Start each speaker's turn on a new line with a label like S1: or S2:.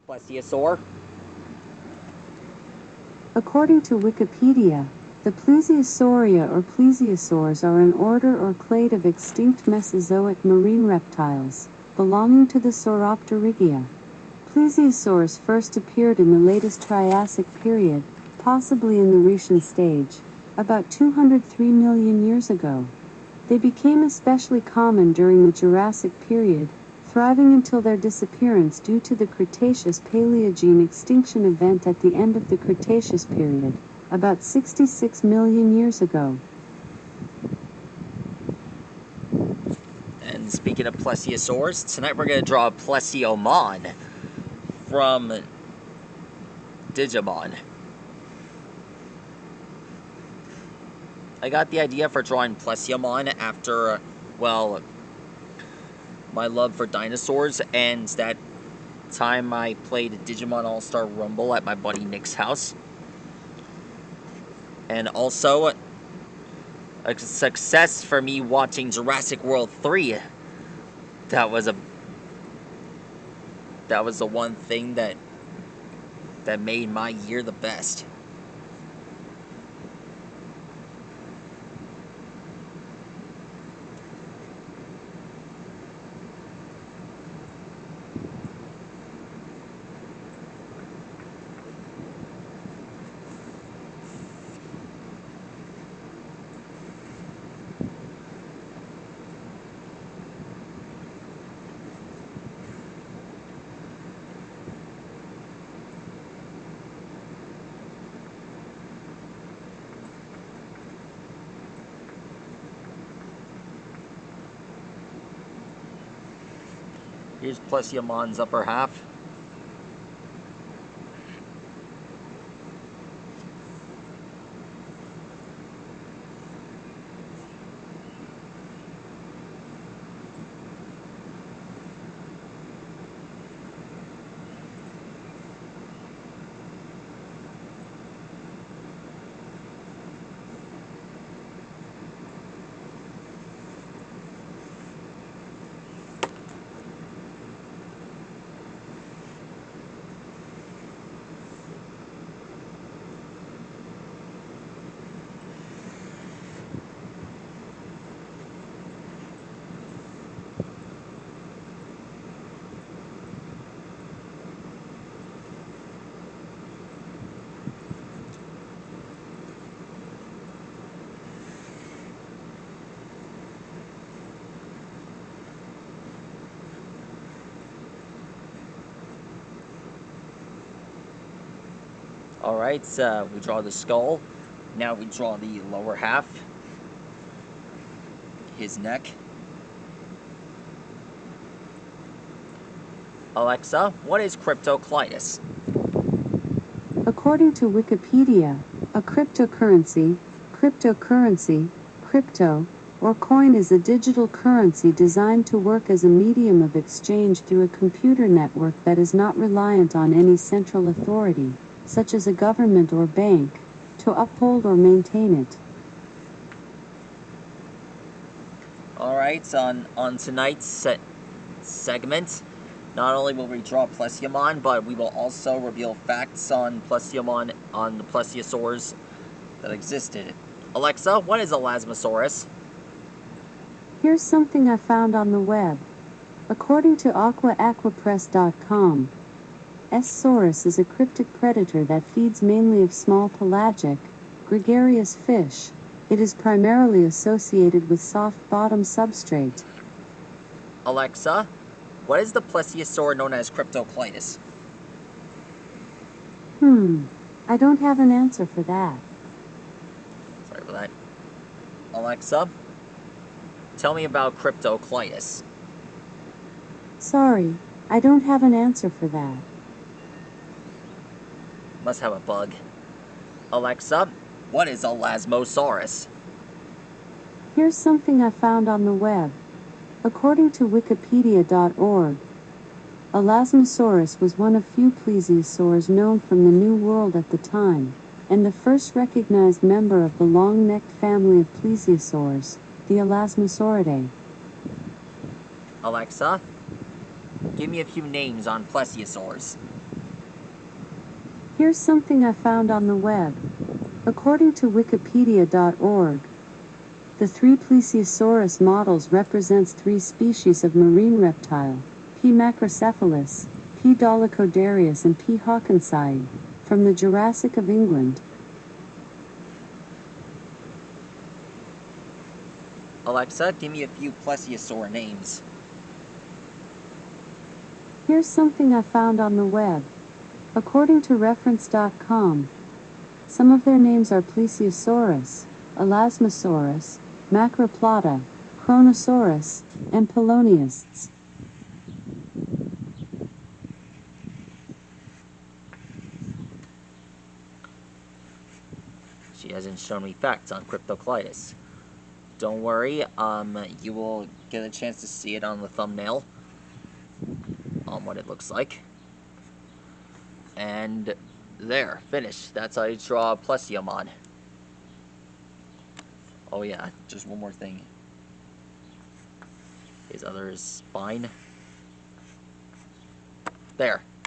S1: Plesiosaur.
S2: According to Wikipedia, the Plesiosauria or plesiosaurs are an order or clade of extinct Mesozoic marine reptiles, belonging to the Sauropterygia. Plesiosaurs first appeared in the latest Triassic period, possibly in the Rhaetian stage, about 203 million years ago. They became especially common during the Jurassic period, thriving until their disappearance due to the Cretaceous-Paleogene extinction event at the end of the Cretaceous period, about 66 million years ago.
S1: And speaking of plesiosaurs, tonight we're going to draw a plesiomon from Digimon. I got the idea for drawing plesiomon after, well, my love for dinosaurs and that time I played Digimon All-Star Rumble at my buddy Nick's house. And also, a success for me watching Jurassic World 3. That was the one thing that made my year the best. Here's Plesiomon's upper half. Alright, so we draw the skull. Now we draw the lower half. His neck. Alexa, what is cryptocleitis?
S2: According to Wikipedia, a crypto, crypto, or coin is a digital currency designed to work as a medium of exchange through a computer network that is not reliant on any central authority, such as a government or bank, to uphold or maintain it.
S1: Alright, on tonight's segment, not only will we draw Plesiomon, but we will also reveal facts on Plesiomon, on the plesiosaurs that existed. Alexa, what is Elasmosaurus?
S2: Here's something I found on the web. According to aquapress.com, S-saurus is a cryptic predator that feeds mainly of small pelagic, gregarious fish. It is primarily associated with soft-bottom substrate.
S1: Alexa, what is the plesiosaur known as cryptocleitis?
S2: I don't have an answer for that.
S1: Sorry for that. Alexa, tell me about cryptocleitis.
S2: Sorry, I don't have an answer for that.
S1: Must have a bug. Alexa, what is Elasmosaurus?
S2: Here's something I found on the web. According to wikipedia.org, Elasmosaurus was one of few plesiosaurs known from the New World at the time, and the first recognized member of the long-necked family of plesiosaurs, the Elasmosauridae.
S1: Alexa, give me a few names on plesiosaurs.
S2: Here's something I found on the web. According to wikipedia.org, the three plesiosaurus models represents three species of marine reptile, P. macrocephalus, P. dolichodarius and P. hawkinsii, from the Jurassic of England.
S1: Alexa, give me a few plesiosaur names.
S2: Here's something I found on the web. According to reference.com, some of their names are Plesiosaurus, Elasmosaurus, Macroplata, Chronosaurus, and Poloniasts.
S1: She hasn't shown me facts on Cryptocleidos. Don't worry, you will get a chance to see it on the thumbnail, on what it looks like. And there, finished. That's how you draw a plesiomon. Oh yeah, just one more thing. His other spine. There.